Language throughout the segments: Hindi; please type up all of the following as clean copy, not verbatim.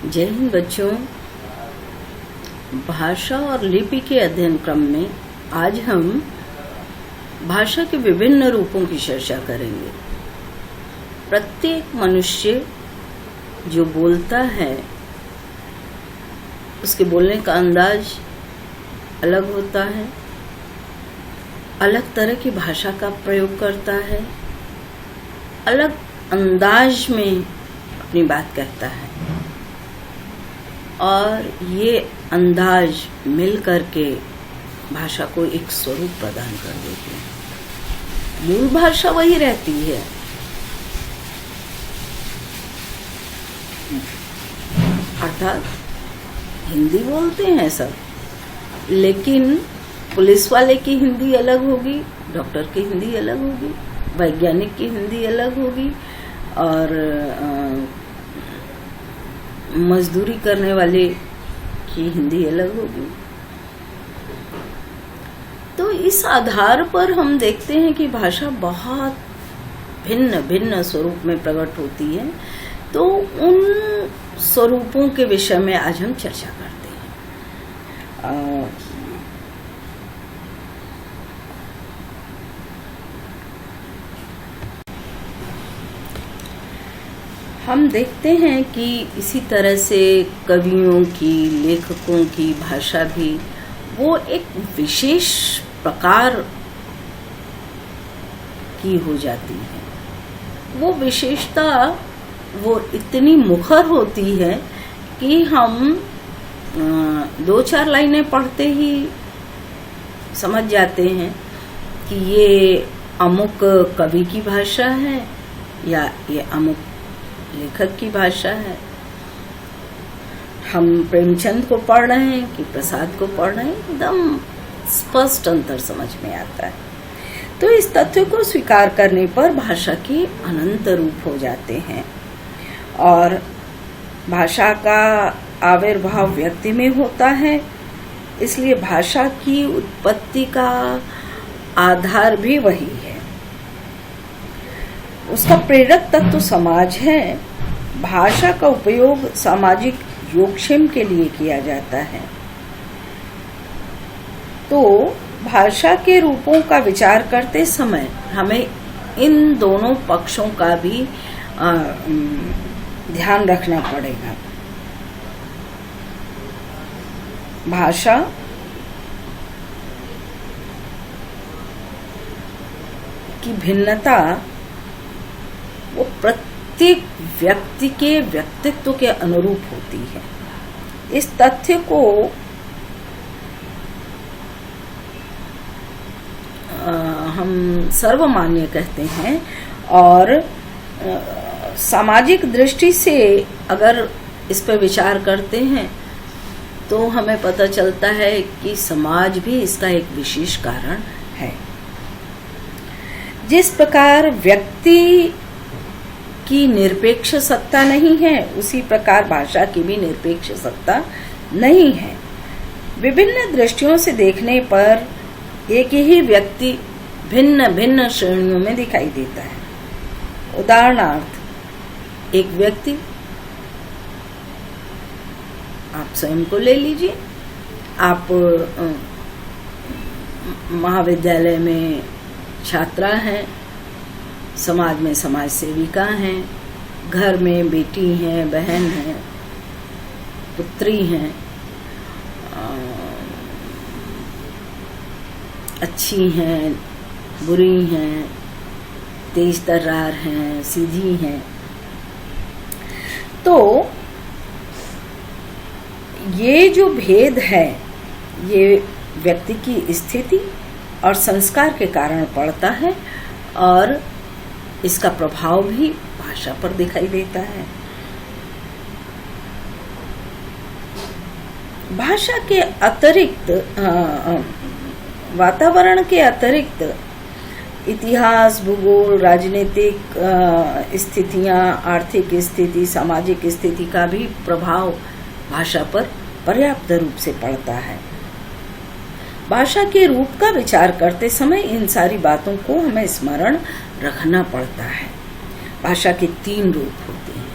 जय हिंद बच्चों। भाषा और लिपि के अध्ययन क्रम में आज हम भाषा के विभिन्न रूपों की चर्चा करेंगे। प्रत्येक मनुष्य जो बोलता है उसके बोलने का अंदाज अलग होता है, अलग तरह की भाषा का प्रयोग करता है, अलग अंदाज में अपनी बात कहता है और ये अंदाज मिल करके भाषा को एक स्वरूप प्रदान कर देते हैं। मूल भाषा वही रहती है, अर्थात हिंदी बोलते हैं सब, लेकिन पुलिस वाले की हिंदी अलग होगी, डॉक्टर की हिंदी अलग होगी, वैज्ञानिक की हिंदी अलग होगी और मजदूरी करने वाले की हिंदी अलग होगी। तो इस आधार पर हम देखते हैं कि भाषा बहुत भिन्न भिन्न स्वरूप में प्रकट होती है। तो उन स्वरूपों के विषय में आज हम चर्चा करते हैं। हम देखते हैं कि इसी तरह से कवियों की, लेखकों की भाषा भी वो एक विशेष प्रकार की हो जाती है। वो विशेषता वो इतनी मुखर होती है कि हम 2-4 लाइनें पढ़ते ही समझ जाते हैं कि ये अमुक कवि की भाषा है या ये अमुक लेखक की भाषा है। हम प्रेमचंद को पढ़ रहे हैं कि प्रसाद को पढ़ रहे हैं, एकदम स्पष्ट अंतर समझ में आता है। तो इस तथ्य को स्वीकार करने पर भाषा के अनंत रूप हो जाते हैं और भाषा का आविर्भाव व्यक्ति में होता है। इसलिए भाषा की उत्पत्ति का आधार भी वही है। उसका प्रेरक तत्व समाज है। भाषा का उपयोग सामाजिक योगक्षेम के लिए किया जाता है। तो भाषा के रूपों का विचार करते समय हमें इन दोनों पक्षों का भी ध्यान रखना पड़ेगा। भाषा की भिन्नता वो प्रत्येक व्यक्ति के व्यक्तित्व के अनुरूप होती है। इस तथ्य को हम सर्वमान्य कहते हैं और सामाजिक दृष्टि से अगर इस पर विचार करते हैं तो हमें पता चलता है कि समाज भी इसका एक विशेष कारण है। जिस प्रकार व्यक्ति की निरपेक्ष सत्ता नहीं है, उसी प्रकार भाषा की भी निरपेक्ष सत्ता नहीं है। विभिन्न दृष्टियों से देखने पर एक ही व्यक्ति भिन्न भिन्न श्रेणियों में दिखाई देता है। उदाहरणार्थ, एक व्यक्ति, आप स्वयं को ले लीजिए। आप महाविद्यालय में छात्रा हैं, समाज में समाज सेविका हैं, घर में बेटी हैं, बहन हैं, पुत्री हैं, अच्छी हैं, बुरी हैं, तेज तर्रार हैं, सीधी हैं। तो ये जो भेद है ये व्यक्ति की स्थिति और संस्कार के कारण पड़ता है और इसका प्रभाव भी भाषा पर दिखाई देता है। भाषा के अतिरिक्त वातावरण के अतिरिक्त इतिहास, भूगोल, राजनीतिक स्थितियां, आर्थिक स्थिति, सामाजिक स्थिति का भी प्रभाव भाषा पर पर्याप्त रूप से पड़ता है। भाषा के रूप का विचार करते समय इन सारी बातों को हमें स्मरण रखना पड़ता है। भाषा के 3 रूप होते हैं,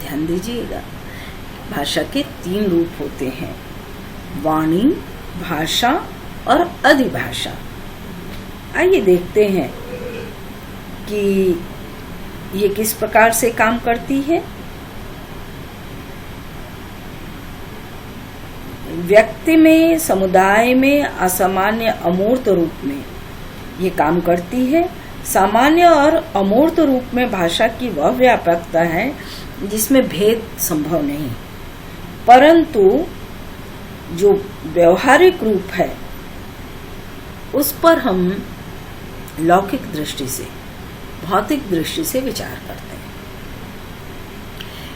ध्यान दीजिएगा। भाषा के 3 रूप होते हैं, वाणी, भाषा और अधिभाषा। आइए देखते हैं कि ये किस प्रकार से काम करती है। व्यक्ति में, समुदाय में असामान्य अमूर्त रूप में ये काम करती है। सामान्य और अमूर्त रूप में भाषा की वह व्यापकता है जिसमें भेद संभव नहीं, परंतु जो व्यवहारिक रूप है उस पर हम लौकिक दृष्टि से, भौतिक दृष्टि से विचार करते हैं।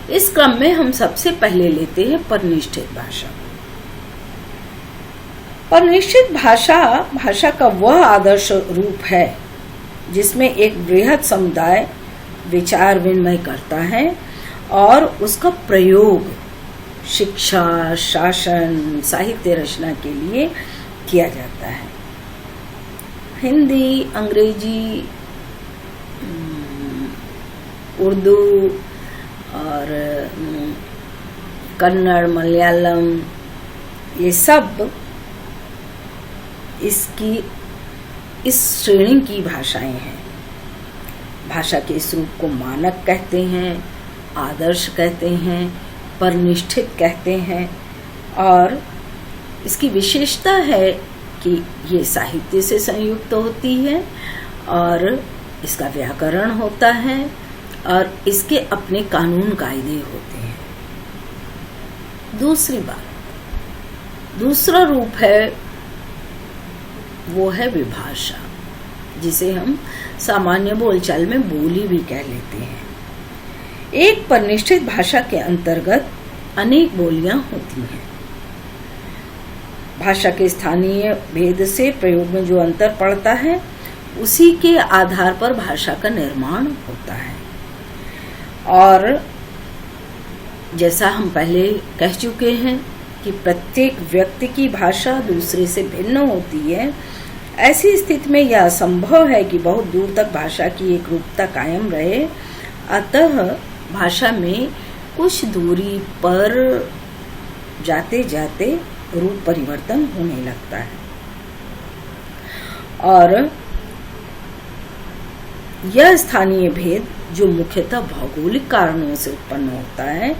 इस क्रम में हम सबसे पहले लेते हैं परनिष्ठित भाषा। परनिष्ठित भाषा, भाषा का वह आदर्श रूप है जिसमें एक बृहद समुदाय विचार विनिमय करता है और उसका प्रयोग शिक्षा, शासन, साहित्य रचना के लिए किया जाता है। हिंदी, अंग्रेजी, उर्दू और कन्नड़, मलयालम, ये सब इस श्रेणी की भाषाएं हैं। भाषा के इस रूप को मानक कहते हैं, आदर्श कहते हैं, परनिष्ठित कहते हैं और इसकी विशेषता है कि ये साहित्य से संयुक्त होती है और इसका व्याकरण होता है और इसके अपने कानून कायदे होते हैं। दूसरी बात, दूसरा रूप है वो है विभाषा, जिसे हम सामान्य बोलचाल में बोली भी कह लेते हैं। एक परनिष्ठित भाषा के अंतर्गत अनेक बोलियां होती हैं। भाषा के स्थानीय भेद से प्रयोग में जो अंतर पड़ता है उसी के आधार पर भाषा का निर्माण होता है। और जैसा हम पहले कह चुके हैं कि प्रत्येक व्यक्ति की भाषा दूसरे से भिन्न होती है। ऐसी स्थिति में यह संभव है कि बहुत दूर तक भाषा की एक रूपता कायम रहे। अतः भाषा में कुछ दूरी पर जाते जाते रूप परिवर्तन होने लगता है और यह स्थानीय भेद जो मुख्यतः भौगोलिक कारणों से उत्पन्न होता है,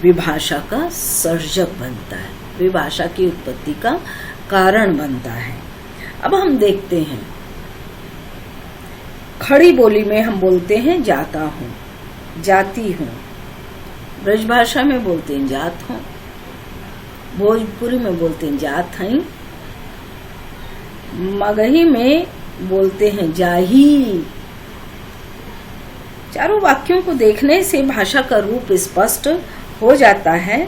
विभाषा का सर्जक बनता है, विभाषा की उत्पत्ति का कारण बनता है। अब हम देखते हैं, खड़ी बोली में हम बोलते हैं जाता हूँ, जाती हूँ। ब्रजभाषा में बोलते हैं जात हूँ। भोजपुरी में बोलते हैं जात हई। मगही में बोलते हैं जाही। चारों वाक्यों को देखने से भाषा का रूप स्पष्ट हो जाता है।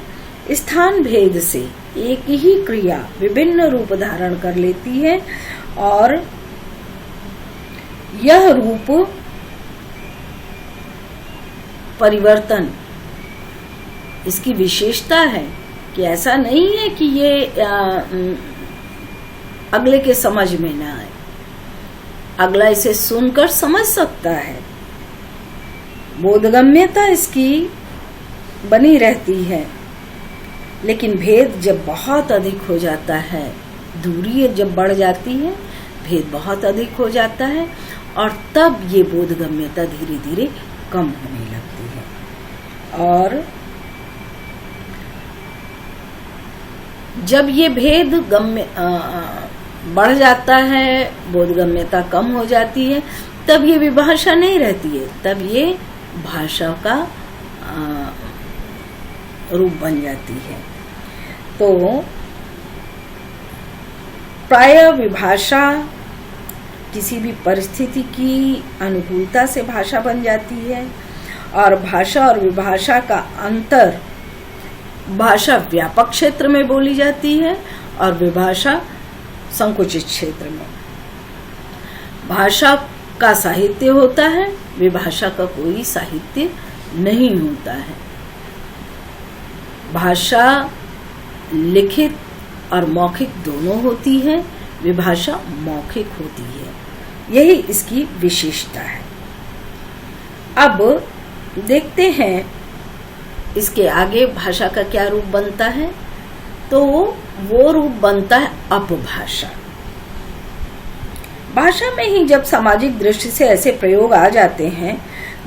स्थान भेद से एक ही क्रिया विभिन्न रूप धारण कर लेती है और यह रूप परिवर्तन इसकी विशेषता है कि ऐसा नहीं है कि ये अगले के समझ में ना आए, अगला इसे सुनकर समझ सकता है। बोधगम्यता इसकी बनी रहती है, लेकिन भेद जब बहुत अधिक हो जाता है, दूरी जब बढ़ जाती है, भेद बहुत अधिक हो जाता है और तब ये बोधगम्यता धीरे धीरे कम होने लगती है। और जब ये भेद बढ़ जाता है, बोधगम्यता कम हो जाती है, तब ये विभाषा नहीं रहती है, तब ये भाषा का रूप बन जाती है। तो प्राय विभाषा किसी भी परिस्थिति की अनुकूलता से भाषा बन जाती है और भाषा और विभाषा का अंतर, भाषा व्यापक क्षेत्र में बोली जाती है और विभाषा संकुचित क्षेत्र में। भाषा का साहित्य होता है, विभाषा का कोई साहित्य नहीं होता है। भाषा लिखित और मौखिक दोनों होती है, विभाषा मौखिक होती है। यही इसकी विशेषता है। अब देखते हैं इसके आगे भाषा का क्या रूप बनता है? तो वो रूप बनता है अपभाषा। भाषा में ही जब सामाजिक दृष्टि से ऐसे प्रयोग आ जाते हैं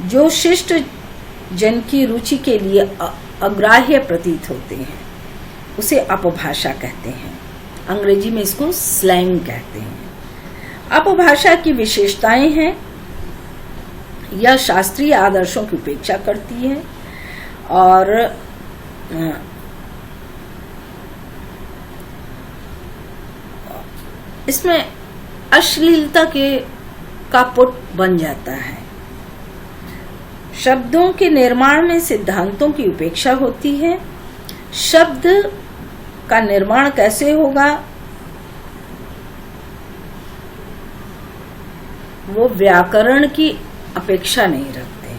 जो शिष्ट जन की रुचि के लिए अग्राह्य प्रतीत होते हैं, उसे अपभाषा कहते हैं। अंग्रेजी में इसको स्लैंग कहते हैं। अपभाषा की विशेषताएं हैं, यह शास्त्रीय आदर्शों की उपेक्षा करती है और इसमें अश्लीलता का पुट बन जाता है। शब्दों के निर्माण में सिद्धांतों की उपेक्षा होती है। शब्द का निर्माण कैसे होगा, वो व्याकरण की अपेक्षा नहीं रखते।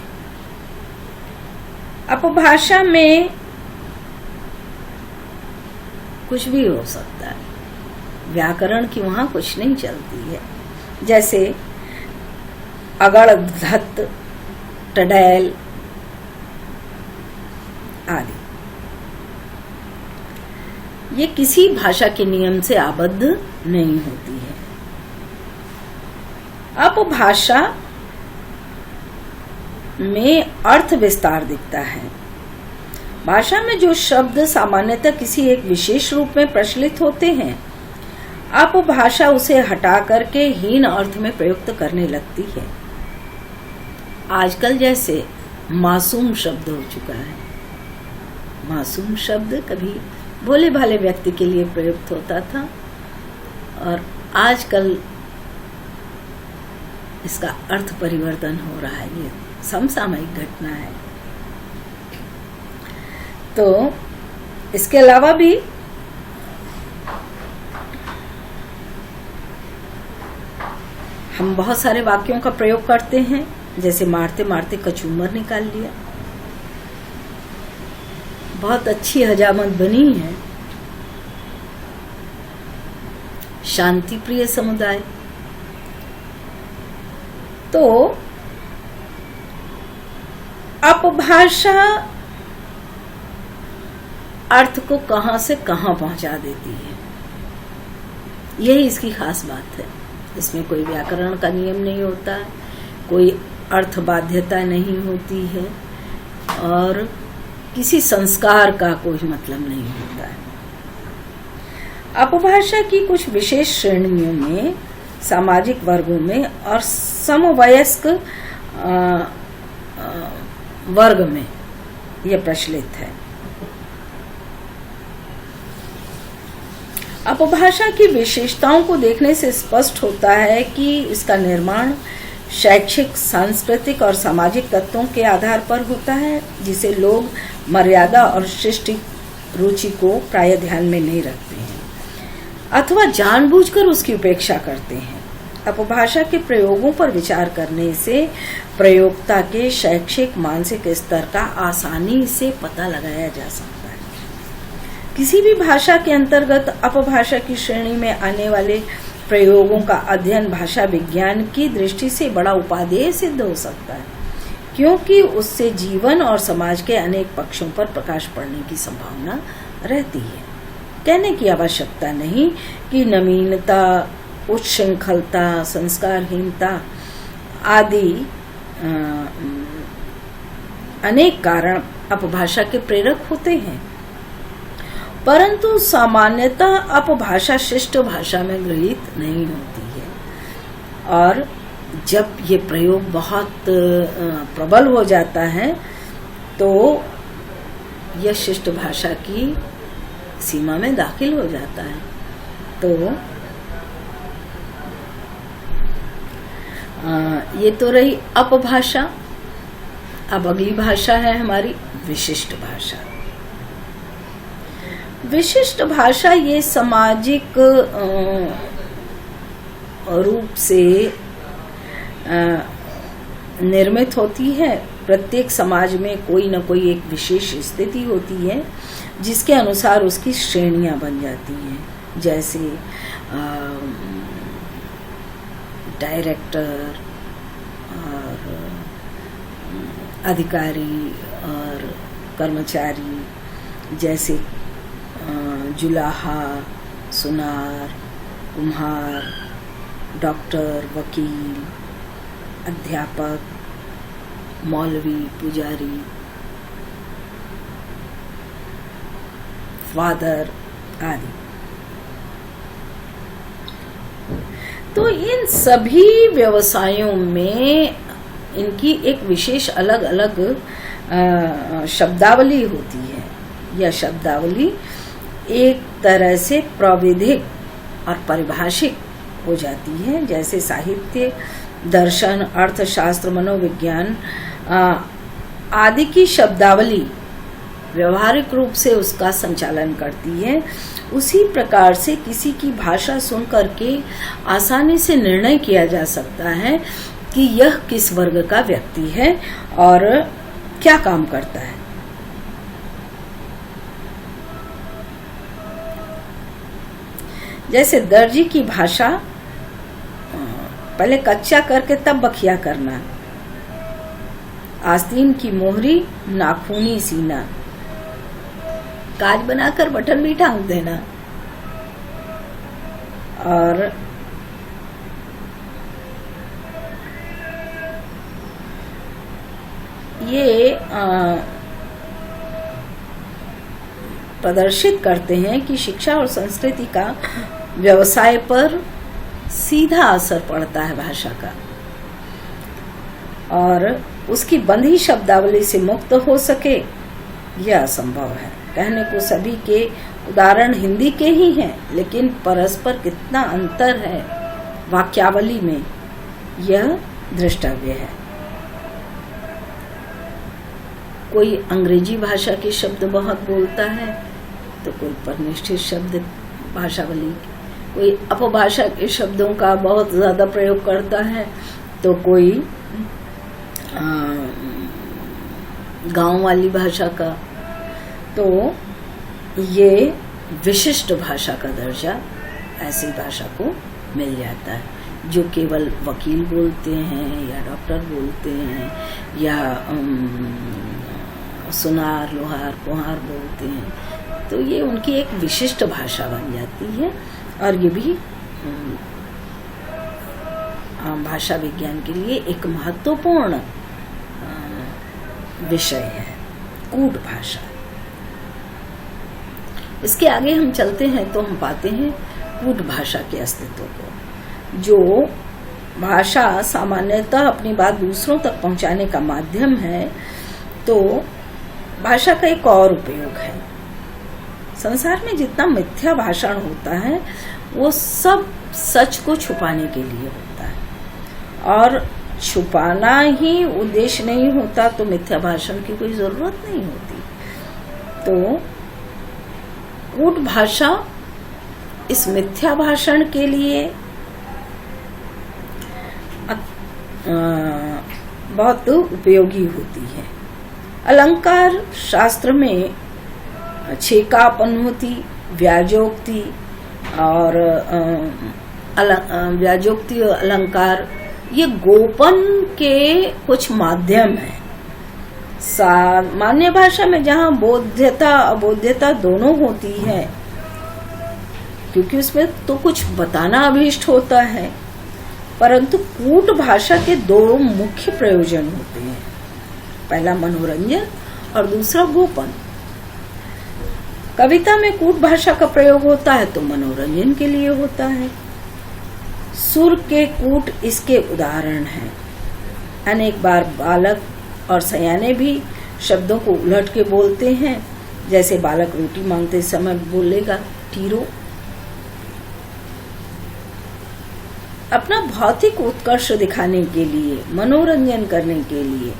अपभाषा में कुछ भी हो सकता है, व्याकरण की वहां कुछ नहीं चलती है। जैसे अगड़, धत, टडैल आदि, ये किसी भाषा के नियम से आबद्ध नहीं होती है। अपभाषा में अर्थ विस्तार दिखता है। भाषा में जो शब्द सामान्यतः किसी एक विशेष रूप में प्रचलित होते हैं, अपभाषा उसे हटा करके हीन अर्थ में प्रयुक्त करने लगती है। आजकल जैसे मासूम शब्द हो चुका है। मासूम शब्द कभी भोले भाले व्यक्ति के लिए प्रयुक्त होता था और आजकल इसका अर्थ परिवर्तन हो रहा है। ये समसामयिक घटना है। तो इसके अलावा भी हम बहुत सारे वाक्यों का प्रयोग करते हैं, जैसे मारते मारते कचूमर निकाल लिया। बहुत अच्छी हजामत बनी है। शांति प्रिय समुदाय। तो अपभाषा अर्थ को कहां से कहां पहुंचा देती है, यही इसकी खास बात है। इसमें कोई व्याकरण का नियम नहीं होता, कोई अर्थ बाध्यता नहीं होती है और किसी संस्कार का कोई मतलब नहीं होता है। अपभाषा की कुछ विशेष श्रेणियों में, सामाजिक वर्गों में और समवयस्क वर्ग में यह प्रचलित है। अपभाषा की विशेषताओं को देखने से स्पष्ट होता है कि इसका निर्माण शैक्षिक, सांस्कृतिक और सामाजिक तत्वों के आधार पर होता है, जिसे लोग मर्यादा और शिष्ट रुचि को प्राय ध्यान में नहीं रखते हैं अथवा जानबूझकर उसकी उपेक्षा करते हैं। अपभाषा के प्रयोगों पर विचार करने से प्रयोक्ता के शैक्षिक, मानसिक स्तर का आसानी से पता लगाया जा सकता है। किसी भी भाषा के अंतर्गत अपभाषा की श्रेणी में आने वाले प्रयोगों का अध्ययन भाषा विज्ञान की दृष्टि से बड़ा उपादेय सिद्ध हो सकता है, क्योंकि उससे जीवन और समाज के अनेक पक्षों पर प्रकाश पड़ने की संभावना रहती है। कहने की आवश्यकता नहीं कि नवीनता, उच्छृंखलता, संस्कारहीनता आदि अनेक कारण अपभाषा के प्रेरक होते हैं, परंतु सामान्यतः अपभाषा शिष्ट भाषा में गृहीत नहीं होती है और जब ये प्रयोग बहुत प्रबल हो जाता है तो यह शिष्ट भाषा की सीमा में दाखिल हो जाता है। तो ये तो रही अपभाषा। अब अगली भाषा है हमारी विशिष्ट भाषा। विशिष्ट भाषा ये सामाजिक रूप से निर्मित होती है। प्रत्येक समाज में कोई न कोई एक विशेष स्थिति होती है जिसके अनुसार उसकी श्रेणियां बन जाती हैं, जैसे डायरेक्टर और अधिकारी और कर्मचारी जैसे जुलाहा, सुनार, कुम्हार, डॉक्टर, वकील, अध्यापक, मौलवी, पुजारी, फादर आदि। तो इन सभी व्यवसायों में इनकी एक विशेष अलग अलग शब्दावली होती है। यह शब्दावली एक तरह से प्राविधिक और परिभाषिक हो जाती है, जैसे साहित्य, दर्शन, अर्थशास्त्र, मनोविज्ञान आदि की शब्दावली व्यवहारिक रूप से उसका संचालन करती है। उसी प्रकार से किसी की भाषा सुन करके आसानी से निर्णय किया जा सकता है कि यह किस वर्ग का व्यक्ति है और क्या काम करता है। जैसे दर्जी की भाषा, पहले कच्चा करके तब बखिया करना, आस्तीन की मोहरी, नाखूनी सीना, काज बनाकर बटन भी टांग देना, और ये प्रदर्शित करते हैं कि शिक्षा और संस्कृति का व्यवसाय पर सीधा असर पड़ता है भाषा का, और उसकी बंधी शब्दावली से मुक्त हो सके यह असंभव है। कहने को सभी के उदाहरण हिंदी के ही हैं, लेकिन परस्पर कितना अंतर है वाक्यावली में, यह दृष्टव्य है। कोई अंग्रेजी भाषा के शब्द बहुत बोलता है तो कोई परिनिष्ठित शब्द भाषावली, कोई अपभाषा के शब्दों का बहुत ज्यादा प्रयोग करता है तो कोई गांव वाली भाषा का। तो ये विशिष्ट भाषा का दर्जा ऐसी भाषा को मिल जाता है जो केवल वकील बोलते हैं या डॉक्टर बोलते हैं या सुनार, लोहार, कुम्हार बोलते हैं। तो ये उनकी एक विशिष्ट भाषा बन जाती है, और ये भी भाषा विज्ञान के लिए एक महत्वपूर्ण विषय है, कूट भाषा। इसके आगे हम चलते हैं तो हम पाते हैं कूट भाषा के अस्तित्व को। जो भाषा सामान्यतः अपनी बात दूसरों तक पहुंचाने का माध्यम है, तो भाषा का एक और उपयोग है। संसार में जितना मिथ्या भाषण होता है वो सब सच को छुपाने के लिए होता है, और छुपाना ही उद्देश्य नहीं होता तो मिथ्या भाषण की कोई जरूरत नहीं होती। तो कूट भाषा इस मिथ्या भाषण के लिए बहुत उपयोगी होती है। अलंकार शास्त्र में छेकापनोति, व्याजोक्ति और व्याजोक्ति और अलंकार ये गोपन के कुछ माध्यम हैं। सामान्य भाषा में जहाँ बोध्यता अबोध्यता दोनों होती है, क्योंकि उसमें तो कुछ बताना अभीष्ट होता है, परंतु कूट भाषा के दो मुख्य प्रयोजन होते हैं। पहला मनोरंजन और दूसरा गोपन। कविता में कूट भाषा का प्रयोग होता है तो मनोरंजन के लिए होता है। सुर के कूट इसके उदाहरण हैं। अनेक बार बालक और सयाने भी शब्दों को उलट के बोलते हैं, जैसे बालक रोटी मांगते समय बोलेगा टीरो। अपना भौतिक उत्कर्ष दिखाने के लिए, मनोरंजन करने के लिए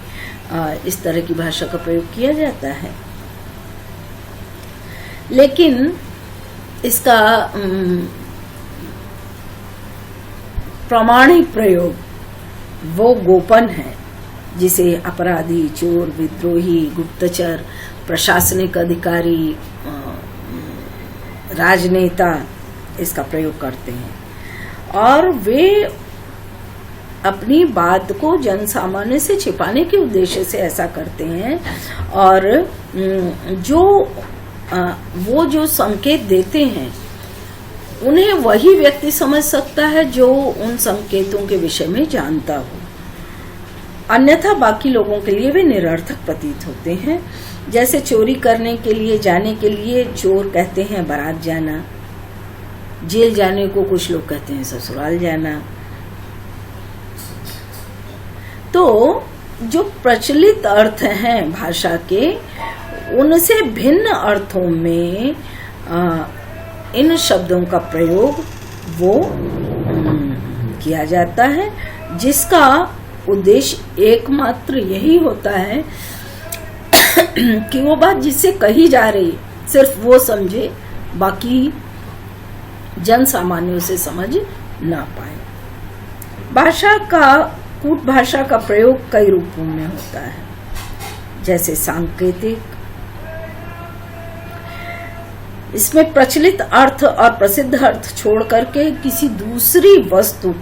इस तरह की भाषा का प्रयोग किया जाता है, लेकिन इसका प्रामाणिक प्रयोग वो गोपन है, जिसे अपराधी, चोर, विद्रोही, गुप्तचर, प्रशासनिक अधिकारी, राजनेता इसका प्रयोग करते हैं, और वे अपनी बात को जनसामान्य से छिपाने के उद्देश्य से ऐसा करते हैं। और वो जो संकेत देते हैं उन्हें वही व्यक्ति समझ सकता है जो उन संकेतों के विषय में जानता हो, अन्यथा बाकी लोगों के लिए वे निरर्थक प्रतीत होते हैं। जैसे चोरी करने के लिए जाने के लिए चोर कहते हैं बारात जाना, जेल जाने को कुछ लोग कहते हैं ससुराल जाना। तो जो प्रचलित अर्थ हैं भाषा के, उनसे भिन्न अर्थों में इन शब्दों का प्रयोग वो किया जाता है, जिसका उद्देश्य एकमात्र यही होता है कि वो बात जिससे कही जा रही सिर्फ वो समझे, बाकी जन सामान्य उसे समझ ना पाए। भाषा का, कूट भाषा का प्रयोग कई रूपों में होता है, जैसे सांकेतिक। इसमें प्रचलित अर्थ और प्रसिद्ध अर्थ छोड़ करके किसी दूसरी वस्तु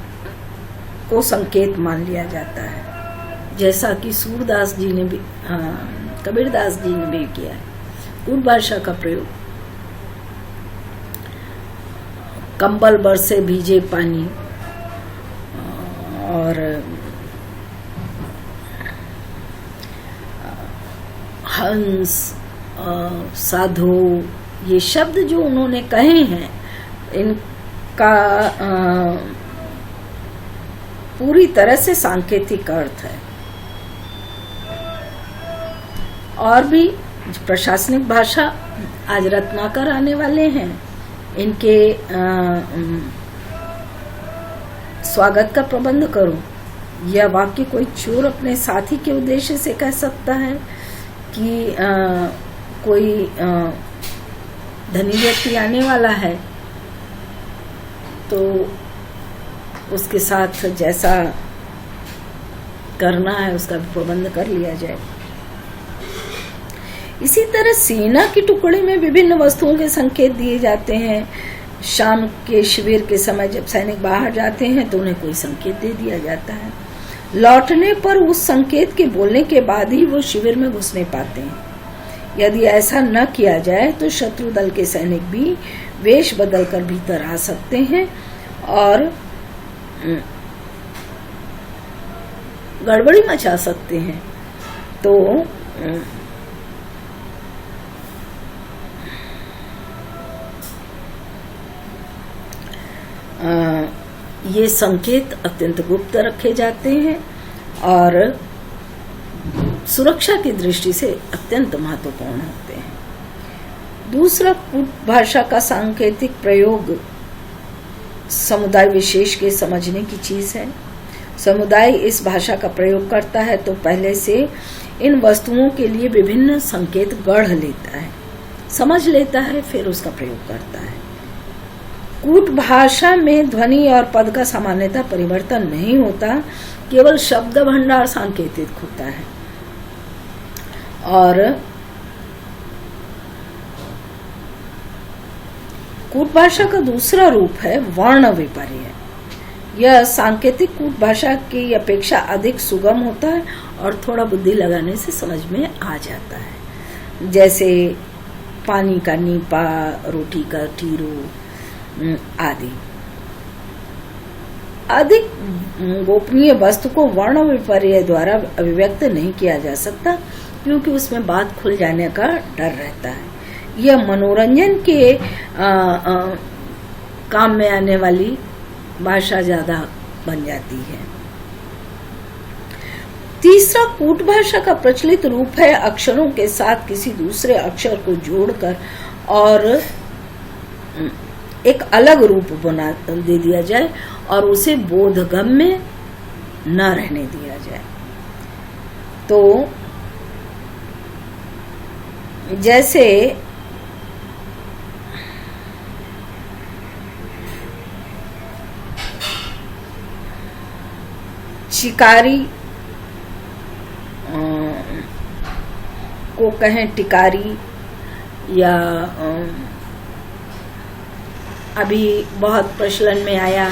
को संकेत मान लिया जाता है, जैसा कि सूरदास जी ने भी, कबीरदास जी ने भी किया है। कूट भाषा का प्रयोग कंबल बरसे भीजे पानी और हंस, साधु, ये शब्द जो उन्होंने कहे हैं, इनका पूरी तरह से सांकेतिक अर्थ है। और भी प्रशासनिक भाषा आज रत्नाकर आने वाले हैं, इनके स्वागत का प्रबंध करो। यह वाक्य कोई चोर अपने साथी के उद्देश्य से कह सकता है कि कोई धनी व्यक्ति आने वाला है तो उसके साथ जैसा करना है उसका प्रबंध कर लिया जाए। इसी तरह सेना की टुकड़ी में विभिन्न वस्तुओं के संकेत दिए जाते हैं। शाम के शिविर के समय जब सैनिक बाहर जाते हैं तो उन्हें कोई संकेत दे दिया जाता है। लौटने पर उस संकेत के बोलने के बाद ही वो शिविर में घुसने पाते हैं। यदि ऐसा न किया जाए तो शत्रु दल के सैनिक भी वेश बदलकर भीतर आ सकते हैं और गड़बड़ी मचा सकते हैं। तो ये संकेत अत्यंत गुप्त रखे जाते हैं और सुरक्षा की दृष्टि से अत्यंत महत्वपूर्ण होते हैं। दूसरा, कूट भाषा का सांकेतिक प्रयोग समुदाय विशेष के समझने की चीज है। समुदाय इस भाषा का प्रयोग करता है तो पहले से इन वस्तुओं के लिए विभिन्न संकेत गढ़ लेता है, समझ लेता है, फिर उसका प्रयोग करता है। कूट भाषा में ध्वनि और पद का सामान्यतः परिवर्तन नहीं होता, केवल शब्द भंडार सांकेतिक होता है। और कूट भाषा का दूसरा रूप है वर्ण विपर्य। यह सांकेतिक कूट भाषा की अपेक्षा अधिक सुगम होता है और थोड़ा बुद्धि लगाने से समझ में आ जाता है। जैसे पानी का नीपा, रोटी का टीरो आदि। अधिक गोपनीय वस्तु को वर्ण विपर्य द्वारा अभिव्यक्त नहीं किया जा सकता, क्योंकि उसमें बात खुल जाने का डर रहता है। यह मनोरंजन के काम में आने वाली भाषा ज्यादा बन जाती है। तीसरा, कूट भाषा का प्रचलित रूप है अक्षरों के साथ किसी दूसरे अक्षर को जोड़कर और एक अलग रूप बना दे दिया जाए और उसे बोधगम्य न रहने दिया जाए। तो जैसे शिकारी को कहें टिकारी, या अभी बहुत प्रचलन में आया